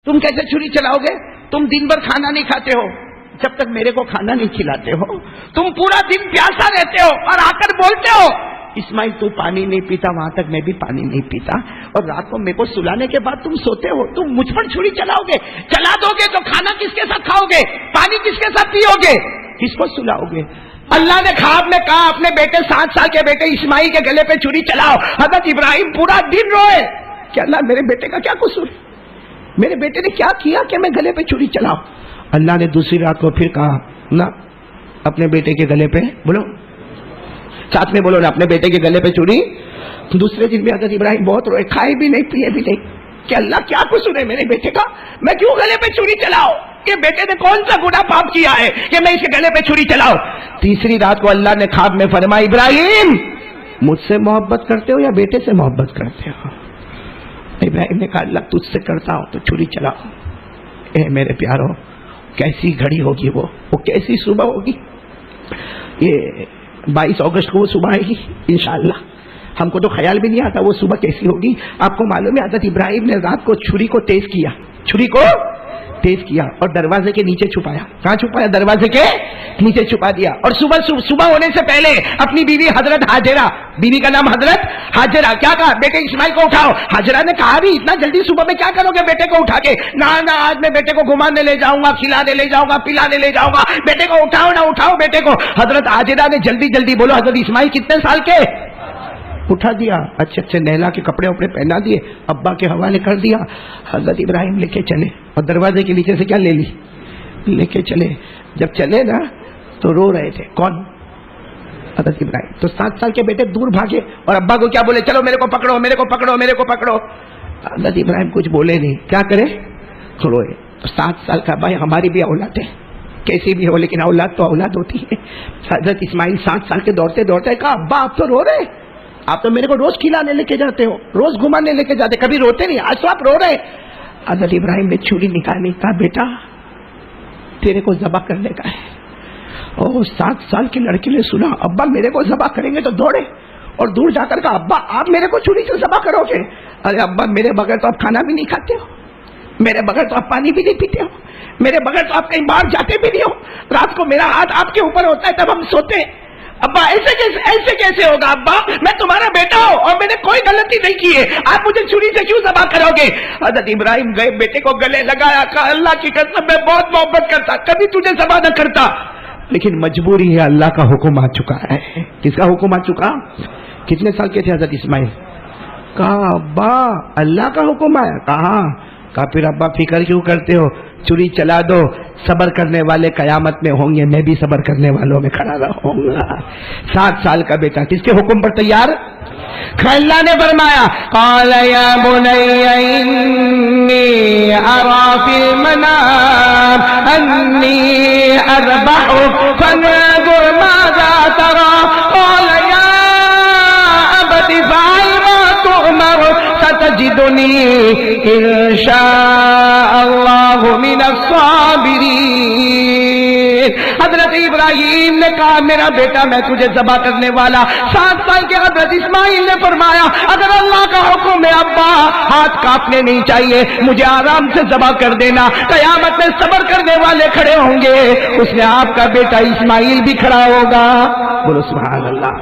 تم کیسے چھری چلاؤ گے؟ تم دن بھر کھانا نہیں کھاتے ہو جب تک میرے کو کھانا نہیں کھلاتے ہو، تم پورا دن پیاسا رہتے ہو اور آ کر بولتے ہو اسماعیل تو پانی نہیں پیتا، وہاں تک میں بھی پانی نہیں پیتا، اور رات کو میرے کو سلانے کے بعد تم سوتے ہو، تم مجھ پر چھری چلاؤ گے؟ چلا دو گے تو کھانا کس کے ساتھ کھاؤ گے؟ پانی کس کے ساتھ پیو گے؟ کس کو سلاؤ گے؟ اللہ نے خواب میں کہا اپنے بیٹے 7 سال کے بیٹے اسماعیل کے گلے پہ چھری چلاؤ۔ حضرت ابراہیم پورا دن روئے کہ اللہ میرے بیٹے کا کیا قصور ہے، میرے بیٹے نے کیا کیا کہ میں گلے پہ چھری چلاؤں؟ اللہ نے دوسری رات کو پھر کہا نہ اپنے بیٹے کے گلے پہ، بولو ساتھ میں بولو نا، اپنے بیٹے کے گلے پہ چھری۔ دوسرے دن بھی حضرت ابراہیم بہت روئے، کھائے بھی نہیں پیے بھی نہیں کہ اللہ کیا قصور ہے میرے بیٹے کا، میں کیوں گلے پہ چھری چلاؤں؟ کہ بیٹے نے کون سا گناہ پاپ کیا ہے کہ میں اس کے گلے پہ چھری چلاؤں؟ تیسری رات کو اللہ نے خواب میں فرمایا ابراہیم مجھ سے محبت کرتے ہو یا بیٹے سے محبت کرتے ہو؟ ابراہیم نے کہا اللہ تجھ سے کرتا ہوں تو چھری چلاؤ۔ اے میرے پیارو کیسی گھڑی ہوگی وہ کیسی صبح ہوگی، یہ 22 اگست کو وہ صبح آئے گی انشاءاللہ، ہم کو تو خیال بھی نہیں آتا وہ صبح کیسی ہوگی۔ آپ کو معلوم ہے حضرت ابراہیم نے رات کو چھری کو تیز کیا اور دروازے کے نیچے چھپایا۔ کہاں چھپایا؟ دروازے کے نیچے چھپا دیا، اور صبح ہونے سے پہلے اپنی بیوی حضرت ہاجرہ، بیوی کا نام حضرت ہاجرہ، کیا کہا بیٹے اسماعیل کو اٹھاؤ۔ ہاجرہ نے کہا بھی اتنا جلدی صبح میں کیا کرو گے بیٹے کو اٹھا کے؟ نہ آج میں بیٹے کو گھمانے لے جاؤں گا، کھلانے لے جاؤں گا، پلانے لے جاؤں گا، بیٹے کو اٹھاؤ نہ اٹھاؤ بیٹے کو۔ حضرت ہاجرہ نے جلدی بولو حضرت اسماعیل کتنے سال کے؟ اٹھا دیا، اچھے نہلا کے کپڑے وپڑے پہنا دیے، ابا کے حوالے کر دیا۔ حضرت ابراہیم لے کے چلے اور دروازے کے نیچے سے کیا لے لی؟ لے کے چلے۔ جب چلے نا تو رو رہے تھے، کون؟ حضرت ابراہیم۔ تو 7 سال کے بیٹے دور بھاگے اور ابا کو کیا بولے؟ چلو میرے کو پکڑو میرے کو پکڑو میرے کو پکڑو۔ حضرت ابراہیم کچھ بولے نہیں، کیا کرے؟ روئے۔ 7 سال کا بھائی ہماری بھی اولاد ہے کیسی بھی ہو، لیکن اولاد تو اولاد ہوتی ہے۔ حضرت اسماعیل 7 سال کے دوڑتے کہا ابا آپ تو رو رہے، آپ تو میرے کو روز کھلانے لے کے جاتے ہو، روز گھمانے لے کے جاتے، کبھی روتے نہیں، آج تو آپ رو رہے۔ حضرت ابراہیم نے چھری نکالی، کہا بیٹا تیرے کو ذبح کرنے کا ہے۔ اور 7 سال کی لڑکی نے سنا ابا میرے کو ذبح کریں گے تو دوڑے اور دور جا کر کہا ابا آپ میرے کو چھری سے ذبح کرو گے؟ ارے ابا میرے بغیر تو آپ کھانا بھی نہیں کھاتے ہو، میرے بغیر تو آپ پانی بھی نہیں پیتے ہو، میرے بغیر تو آپ کہیں باہر جاتے بھی نہیں ہو، رات کو میرا ہاتھ آپ کے اوپر ہوتا ہے تب ہم سوتے ہیں۔ ابا ایسے کیسے ہوگا ابا، میں تمہارا بیٹا ہوں اور میں نے کوئی غلطی نہیں کی ہے، آپ مجھے چھری سے کیوں ذبح کرو گے؟ حضرت ابراہیم گئے بیٹے کو گلے لگایا، کہا اللہ کی قسم میں بہت محبت کرتا، کبھی تجھے ذبح نہ کرتا، لیکن مجبوری ہے، اللہ کا حکم آ چکا ہے۔ کس کا حکم آ چکا؟ کتنے سال کے تھے حضرت اسماعیل؟ کہا ابا اللہ کا حکم آیا۔ کہا پھر ابا فکر کیوں کرتے ہو، چھری چلا دو، صبر کرنے والے قیامت میں ہوں گے، میں بھی صبر کرنے والوں میں کھڑا رہوں گا۔ 7 سال کا بیٹا کس کے حکم پر تیار؟ اللہ نے فرمایا قال یا بنی انی ارى فی المنام انی اذبحک فانظر ماذا ترى قال یا ابت افعل ما تؤمر ستجدنی ان شاء اللہ من الصابرین۔ حضرت ابراہیم نے کہا میرا بیٹا میں تجھے ذبح کرنے والا۔ 7 سال کے حضرت اسماعیل نے فرمایا اگر اللہ کا حکم ہے ابا ہاتھ کاپنے نہیں چاہیے، مجھے آرام سے ذبح کر دینا، قیامت میں صبر کرنے والے کھڑے ہوں گے، اس میں آپ کا بیٹا اسماعیل بھی کھڑا ہوگا۔ بولو سبحان اللہ۔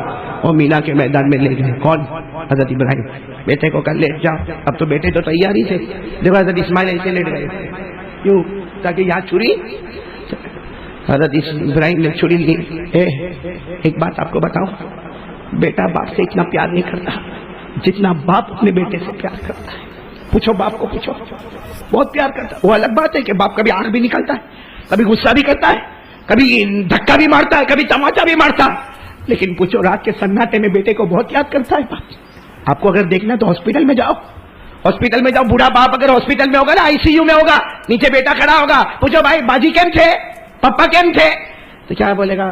وہ مینا کے میدان میں لے گئے، کون؟ حضرت ابراہیم۔ بیٹے کو کل لے جاؤ، اب تو بیٹے تو تیار ہی تھے، دیکھو حضرت اسماعیل ایسے لیٹ گئے کیوں؟ تاکہ یہاں چھری۔ حضرت ابراہیم نے چھری لی۔ ایک بات آپ کو بتاؤں، بیٹا باپ سے اتنا پیار نہیں کرتا جتنا باپ اپنے بیٹے سے پیار کرتا ہے۔ پوچھو باپ کو، پوچھو، بہت پیار کرتا ہے۔ وہ الگ بات ہے کہ باپ کبھی آنکھ بھی نکالتا ہے، کبھی غصہ بھی کرتا ہے، کبھی دھکا بھی مارتا ہے، کبھی تماچا بھی مارتا ہے، لیکن پوچھو رات کے سناٹے میں بیٹے کو بہت یاد کرتا ہے باپ۔ آپ کو اگر دیکھنا تو ہاسپٹل میں جاؤ، ہاسپٹل میں جاؤ، بوڑھا باپ اگر ہاسپٹل میں ہوگا نا، ICU میں ہوگا، نیچے بیٹا کھڑا ہوگا، پوچھو بھائی باجی کیم تھے، پپا کیم تھے، تو کیا بولے گا؟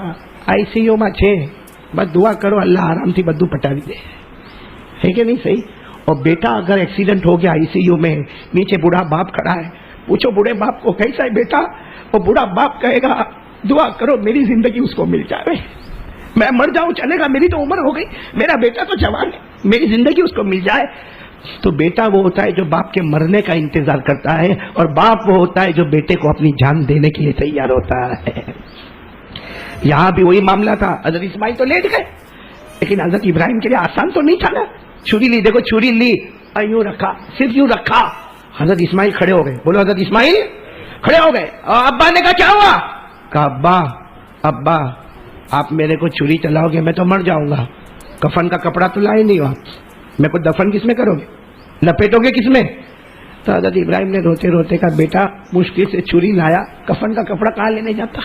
ICU میں چھے، بس دعا کرو اللہ آرام تھی بدو پٹاوی دے، ہے کہ نہیں صحیح؟ اور بیٹا اگر ایکسیڈنٹ ہو گیا ICU میں، نیچے بوڑھا باپ کھڑا ہے، پوچھو بوڑھے باپ کو کیسا ہے بیٹا؟ اور بوڑھا باپ کہے گا دعا کرو میری زندگی اس کو مل جائے، میں مر جاؤں چلے گا، میری تو عمر ہو گئی، میرا بیٹا تو جوان ہے، میری زندگی اس کو مل جائے۔ تو بیٹا وہ ہوتا ہے جو باپ کے مرنے کا انتظار کرتا ہے، اور باپ وہ ہوتا ہے جو بیٹے کو اپنی جان دینے کے لیے تیار ہوتا ہے۔ یہاں بھی وہی معاملہ تھا، حضرت اسماعیل تو لیٹ گئے، لیکن حضرت ابراہیم کے لیے آسان تو نہیں تھا نا۔ چھری لی، دیکھو چھری لی اور یوں رکھا، صرف یوں رکھا، حضرت اسماعیل کھڑے ہو گئے۔ بولو حضرت اسماعیل کھڑے ہو گئے، اور ابا نے کہا کیا ہوا؟ کہا ابا آپ میرے کو چھری چلاؤ گے میں تو مر جاؤں گا، کفن کا کپڑا تو لائے نہیں ہو آپ، میں کو دفن کس میں کرو گے، لپیٹو گے کس میں؟ تو حضرت ابراہیم نے روتے روتے کہا بیٹا مشکل سے چھری لایا، کفن کا کپڑا کہاں لینے جاتا،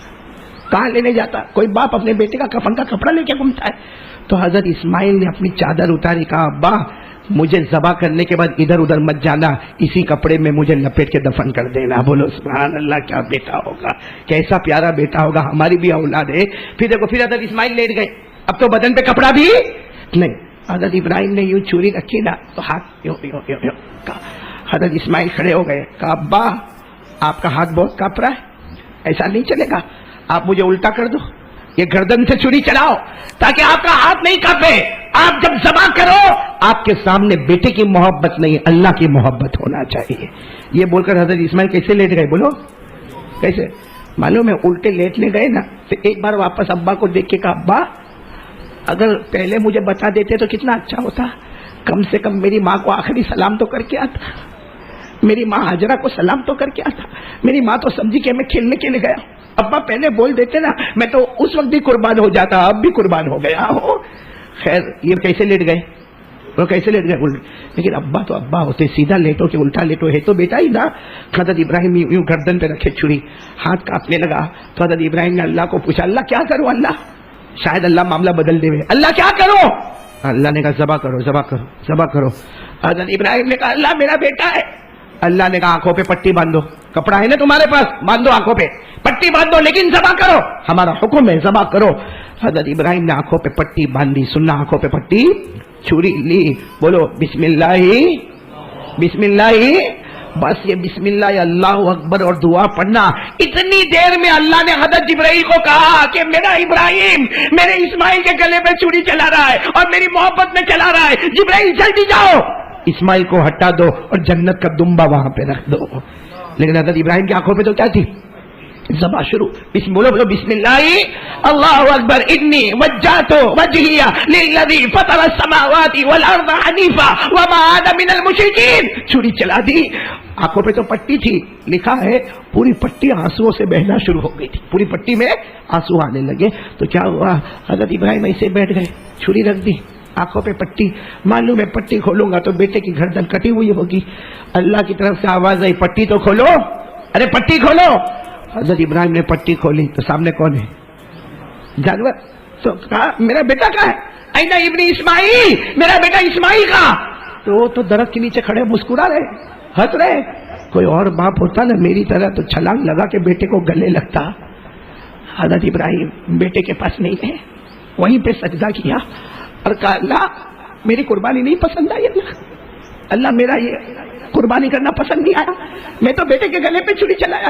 کہاں لینے جاتا؟ کوئی باپ اپنے بیٹے کا کفن کا کپڑا لے کے گھومتا ہے؟ تو حضرت اسماعیل نے اپنی چادر اتاری، کہا ابا مجھے ذبح کرنے کے بعد ادھر ادھر مت جانا، اسی کپڑے میں مجھے لپیٹ کے دفن کر دینا۔ بولو سبحان اللہ، کیا بیٹا ہوگا، کیسا پیارا بیٹا ہوگا، ہماری بھی اولاد ہے۔ پھر دیکھو پھر حضرت اسماعیل لیٹ گئے، اب تو بدن پہ کپڑا بھی نہیں، حضرت ابراہیم نے یوں چھری رکھی نا تو ہاتھ یوں یوں یوں یوں کہا، حضرت اسماعیل کھڑے ہو گئے، کہا ابا آپ کا ہاتھ بہت کانپ رہا ہے، ایسا نہیں چلے گا، آپ مجھے الٹا کر دو، یہ گردن سے چھری چلاؤ تاکہ آپ کا ہاتھ نہیں کانپے۔ آپ جب ذبح کرو آپ کے سامنے بیٹے کی محبت نہیں اللہ کی محبت ہونا چاہیے۔ یہ بول کر حضرت اسماعیل کیسے لیٹ گئے؟ بولو کیسے؟ معلوم ہے الٹے لیٹنے گئے نا تو ایک بار واپس ابا کو دیکھ کے کہا ابا اگر پہلے مجھے بتا دیتے تو کتنا اچھا ہوتا، کم سے کم میری ماں کو آخری سلام تو کر کے آتا، میری ماں حاجرہ کو سلام تو کر کے آتا، میری ماں تو سمجھی کہ میں کھیلنے کے لیے گیا، ابا پہلے بول دیتے نا میں تو اس وقت بھی قربان ہو جاتا، اب بھی قربان ہو گیا ہو۔ خیر یہ کیسے لیٹ گئے، وہ کیسے لیٹ گئے؟ لیکن ابا تو ابا ہوتے، سیدھا لیٹو کہ الٹا لیٹو، ہے تو بیٹا ہی نا۔ حضرت ابراہیم یوں گردن پہ رکھے چھری، ہاتھ کانپنے لگا، تو حضرت ابراہیم نے اللہ کو پوچھا اللہ کیا کروں، اللہ شاید اللہ معاملہ بدل دے، اللہ کیا کرو؟ اللہ نے کہا ذبح کرو ذبح کرو ذبح کرو۔ حضرت ابراہیم نے کہا اللہ میرا بیٹا ہے، اللہ نے کہا آنکھوں پہ پٹی باندھو، کپڑا ہے نا تمہارے پاس، باندھو آنکھوں پہ پٹی باندھو، لیکن ذبح کرو، ہمارا حکم ہے ذبح کرو۔ حضرت ابراہیم نے آنکھوں پہ پٹی باندھی، سننا آنکھوں پہ پٹی، چھری لی، بولو بسم اللہ بسم اللہ، بس یہ بسم اللہ اللہ اکبر اور دعا پڑھنا، اتنی دیر میں اللہ نے حضرت جبرائیل کو کہا کہ میرا ابراہیم میرے اسماعیل کے گلے پہ چھری چلا رہا ہے اور میری محبت میں چلا رہا ہے، جبرائیل جلدی جاؤ اسماعیل کو ہٹا دو اور جنت کا دمبا وہاں پہ رکھ دو۔ لیکن حضرت ابراہیم کی آنکھوں پہ تو کیا تھی؟ ذبح شروع، بولو بولو بسم اللہ اللہ اکبر، انی وجہت وجہی للذی فطر السماوات والارض حنیفا وما انا من المشرکین، چھری چلا دی، آنکھوں پہ تو پٹی تھی، لکھا ہے پوری پٹی آنسوؤں سے بہنا شروع ہو گئی تھی، پوری پٹی میں آنسو آنے لگے۔ تو کیا ہوا، حضرت ابراہیم ایسے بیٹھ گئے، چھری رکھ دی، آنکھوں پہ پٹی، معلوم ہے پٹی کھولوں گا تو بیٹے کی گردن کٹی ہوئی ہوگی، اللہ کی طرف سے آواز آئی پٹی تو کھولو، ارے پٹی کھولو۔ حضرت ابراہیم نے پٹی کھولی تو سامنے کون ہے؟ جانور۔ تو کہا میرا بیٹا کہاں ہے؟ اینا ابن اسماعیل، میرا بیٹا اسماعیل کہاں؟ تو وہ تو درخت کے نیچے کھڑے مسکرا رہے، ہنس رہے۔ کوئی اور باپ ہوتا نا میری طرح تو چھلانگ لگا کے بیٹے کو گلے لگتا۔ حضرت ابراہیم بیٹے کے پاس نہیں گئے، وہیں پہ سجدہ کیا اور کہا اللہ میری قربانی نہیں پسند آئی، اللہ میرا یہ قربانی کرنا پسند نہیں آیا، میں تو بیٹے کے گلے پہ چھری چلایا،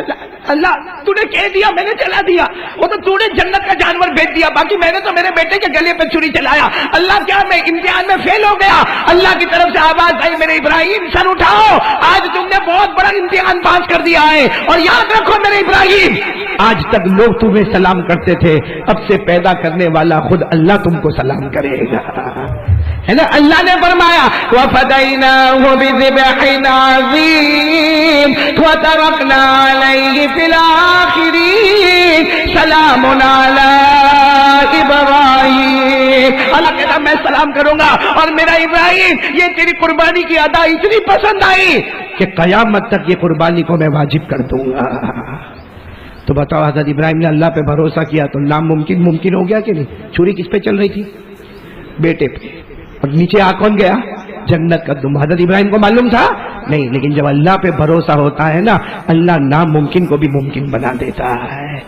اللہ تو نے کہہ دیا میں نے چلا دیا، وہ تو نے جنت کا جانور بھیج دیا، باقی میں نے تو میرے بیٹے کے گلے پہ چھری چلایا، اللہ کیا میں امتحان میں فیل ہو گیا؟ اللہ کی طرف سے آواز آئی میرے ابراہیم سر اٹھاؤ، آج تم نے بہت بڑا امتحان پاس کر دیا ہے، اور یاد رکھو میرے ابراہیم آج تک لوگ تمہیں سلام کرتے تھے، اب سے پیدا کرنے والا خود اللہ تم کو سلام کرے گا، ہے نا۔ اللہ نے فرمایا وَفَدَيْنَاهُ بِذِبْحٍ عَظِيمٍ وَتَرَكْنَا عَلَيْهِ فِي الْآخِرِينَ سَلَامٌ عَلَىٰ إِبْرَاهِيمَ، اللہ کہتا میں سلام کروں گا اور میرا ابراہیم یہ تیری قربانی کی ادا اتنی پسند آئی کہ قیامت تک یہ قربانی کو میں واجب کر دوں گا۔ تو بتاؤ حضرت ابراہیم نے اللہ پہ بھروسہ کیا تو ناممکن ممکن ہو گیا کہ نہیں؟ چھری کس پہ چل رہی تھی؟ بیٹے پہ، اور نیچے آ کون گیا؟ جنت کا دم۔ حضرت ابراہیم کو معلوم تھا نہیں، لیکن جب اللہ پہ بھروسہ ہوتا ہے نا اللہ ناممکن کو بھی ممکن بنا دیتا ہے۔